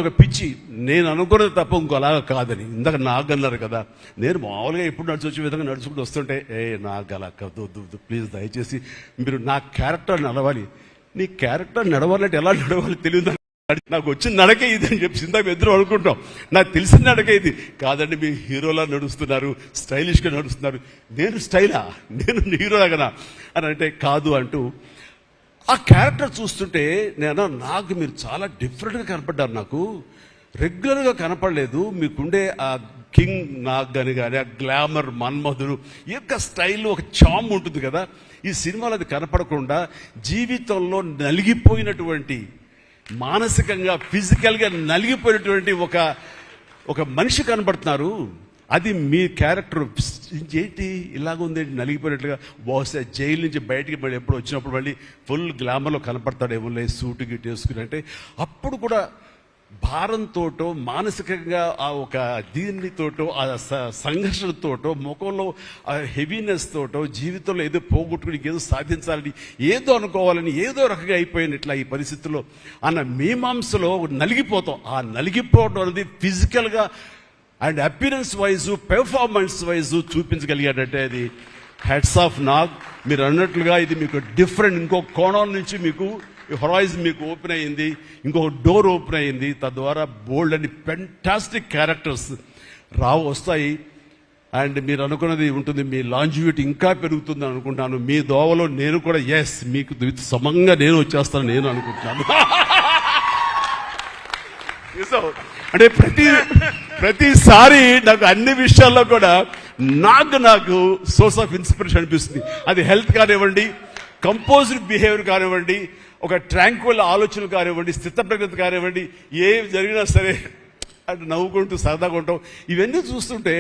ఒక పిచ్చి, నేను అనుకున్నది తప్ప ఇంకోలాగా కాదని. ఇందాక నాకు అన్నారు కదా, నేను మామూలుగా ఎప్పుడు నడిచి వచ్చే విధంగా నడుచుకుంటూ వస్తుంటే నాకు అలా వద్దు ప్లీజ్, దయచేసి మీరు నా క్యారెక్టర్ నడవాలి. నీ క్యారెక్టర్ నడవాలంటే ఎలా నడవాలి తెలియదు, నాకు వచ్చిన నడకే ఇది అని చెప్పి ఇందాక ఇద్దరు అనుకుంటాం. నాకు తెలిసిన నడకే ఇది కాదండి, మీరు హీరోలా నడుస్తున్నారు, స్టైలిష్గా నడుస్తున్నారు. నేను స్టైలా, నేను హీరోలాగనా అని అంటే కాదు అంటూ ఆ క్యారెక్టర్ చూస్తుంటే నాకు మీరు చాలా డిఫరెంట్గా కనపడ్డారు. నాకు రెగ్యులర్గా కనపడలేదు. మీకుండే ఆ కింగ్ నాగ్ అని కానీ ఆ గ్లామర్ మన్మధుడు యొక్క స్టైల్లో ఒక చామ్ ఉంటుంది కదా, ఈ సినిమాలో అది కనపడకుండా జీవితంలో నలిగిపోయినటువంటి, మానసికంగా ఫిజికల్గా నలిగిపోయినటువంటి ఒక మనిషి కనబడుతున్నారు. అది మీ క్యారెక్టర్. ఏంటి ఇలాగుంది నలిగిపోయినట్లుగా, బహుశా జైలు నుంచి బయటికి మళ్ళీ ఎప్పుడు వచ్చినప్పుడు మళ్ళీ ఫుల్ గ్లామర్లో కనపడతాడేమో సూటు గిట్ వేసుకుని. అంటే అప్పుడు కూడా భారంతోటో మానసికంగా ఆ ఒక దీనితోటో ఆ సంఘర్షణతోటో ముఖంలో ఆ హెవీనెస్ తోటో జీవితంలో ఏదో పోగొట్టుకుని ఏదో సాధించాలని ఏదో అనుకోవాలని ఏదో రకంగా అయిపోయినట్లా ఈ పరిస్థితుల్లో అన్న మీమాంసలో నలిగిపోతాం. ఆ నలిగిపోవడం అనేది ఫిజికల్గా and appearance wise performance wise చూపించగలిగాడంటే అది హెడ్స్ ఆఫ్ నాగ్. మీరు అన్నట్లుగా ఇది మీకు డిఫరెంట్, ఇంకో కోణం నుంచి మీకు హొరైజన్ మీకు ఓపెన్ అయ్యింది, ఇంకొక డోర్ ఓపెన్ అయ్యింది. తద్వారా బోల్డ్ అని ఫెంటాస్టిక్ క్యారెక్టర్స్ వస్తాయి. అండ్ మీరు అనుకున్నది ఉంటుంది, మీ లాంజివిటీ ఇంకా పెరుగుతుంది అనుకుంటాను. మీ దోవలో నేను కూడా మీకు సమంగా నేను వచ్చేస్తాను నేను అనుకుంటున్నాను. అంటే ప్రతిసారి నాకు అన్ని విషయాల్లో కూడా నాకు సోర్స్ ఆఫ్ ఇన్స్పిరేషన్ అనిపిస్తుంది. అది హెల్త్ కానివ్వండి, కంపోజ్డ్ బిహేవియర్ కానివ్వండి, ఒక ట్రాంక్విల్ ఆలోచనలు కానివ్వండి, స్థితప్రజ్ఞత కానివ్వండి, ఏం జరిగినా సరే అంటే నవ్వుకుంటూ సరదాగా ఉంటాం. ఇవన్నీ చూస్తుంటే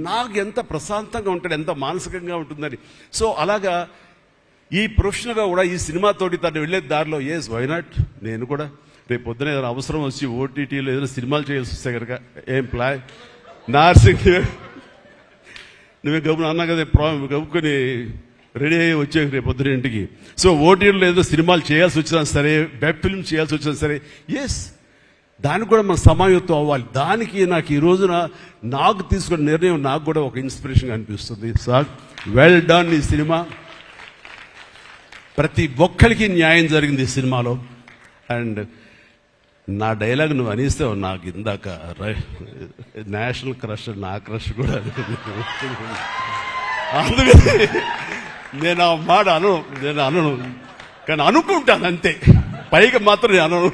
నాకు ఎంత ప్రశాంతంగా ఉంటుంది, ఎంత మానసికంగా ఉంటుందని. సో అలాగా ఈ ప్రొఫెషనల్గా కూడా ఈ సినిమాతోటి తను వెళ్ళే దారిలో వై నాట్ నేను కూడా రేపు పొద్దున ఏదైనా అవసరం వచ్చి ఓటీటీలో ఏదైనా సినిమాలు చేయాల్సి వస్తే కనుక ఏం ప్లాన్ నార్సింగ్ నువ్వే గబుని అన్నా కదా, గబుకొని రెడీ అయ్యి వచ్చే రేపు పొద్దున ఇంటికి. సో ఓటీటీలో ఏదో సినిమాలు చేయాల్సి వచ్చినా సరే, వెబ్ ఫిల్మ్ చేయాల్సి వచ్చినా సరే, దానికి కూడా మనం సమాయత్తం అవ్వాలి. దానికి నాకు ఈ రోజున నాకు తీసుకున్న నిర్ణయం నాకు కూడా ఒక ఇన్స్పిరేషన్ అనిపిస్తుంది. Sir well done. ఈ సినిమా ప్రతి ఒక్కరికి న్యాయం జరిగింది ఈ సినిమాలో. అండ్ నా డైలాగ్ నువ్వు అనిస్తావు, నాకు ఇందాక నేషనల్ క్రష్, నా క్రష్ కూడా అందుకని నేను ఆ మాట నేను అనను, కానీ అనుకుంటాను అంతే, పైకి మాత్రం నేను అనను.